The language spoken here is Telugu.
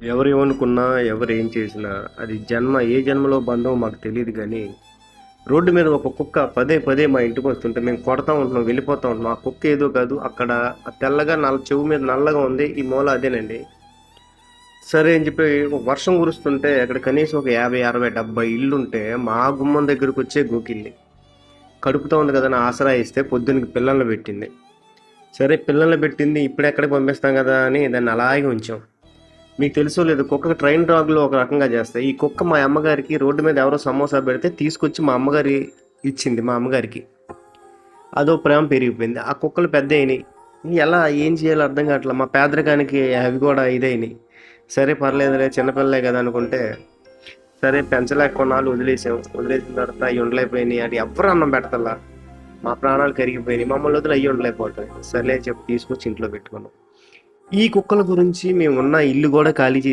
ఎవరేమనుకున్నా, ఎవరేం చేసినా, అది ఏ జన్మలో బంధమో మాకు తెలీదు గానీ, రోడ్డు మీద ఒక కుక్క పదే పదే మా ఇంటికొస్తుంటే మేము కొడతా ఉంటున్నాం, వెళ్ళిపోతా ఉంటున్నాం. ఆ కుక్క ఏదో కాదు, అక్కడ ఆ తెల్లగా చెవు మీద నల్లగా ఉంది. ఈ మూల అదేనండి. సరే అని చెప్పి ఒక వర్షం కురుస్తుంటే అక్కడ కనీసం ఒక 50, 60, 70 ఇళ్ళుంటే మా గుమ్మం దగ్గరకొచ్చే గోకింది. కడుపుతో ఉంది కదా అని ఆసరా ఇస్తే పొద్దున్నకి పిల్లల్ని పెట్టింది. సరే పిల్లల్ని పెట్టింది ఇప్పుడెక్కడికి పంపిస్తాం కదా అని దాన్ని అలాగే ఉంచాం. మీకు తెలుసో లేదో కుక్కకి ట్రైన్ డాగ్‌లో ఒక రకంగా చేస్తాయి. ఈ కుక్క మా అమ్మగారికి రోడ్డు మీద ఎవరో సమోసా పెడితే తీసుకొచ్చి మా అమ్మగారి ఇచ్చింది మా అమ్మగారికి. అదో ప్రేమ పెరిగిపోయింది. ఆ కుక్కలు పెద్దయినియి. ఎలా ఏం చేయాలో అర్థం కావట్ల. మా పేదరికానికి అవి కూడా ఇదయినియి. సరే పర్లేదులే చిన్నపిల్లలే కదా అనుకుంటే, సరే పెంచలేక కొన్నాళ్ళు వదిలేసాం. వదిలేసిన తర్వాత అయి ఉండలేకపోయినాయి. అది ఎవ్వరు అన్నం పెడతల్లా. మా ప్రాణాలు కరిగిపోయినాయి. మమ్మల్ని వదిలి అయ్యి ఉండలేకపోతున్నాయి. సర్లే అని చెప్పి తీసుకొచ్చి ఇంట్లో పెట్టుకున్నాం. ఈ కుక్కల గురించి మేమున్న ఇల్లు కూడా ఖాళీ చేసి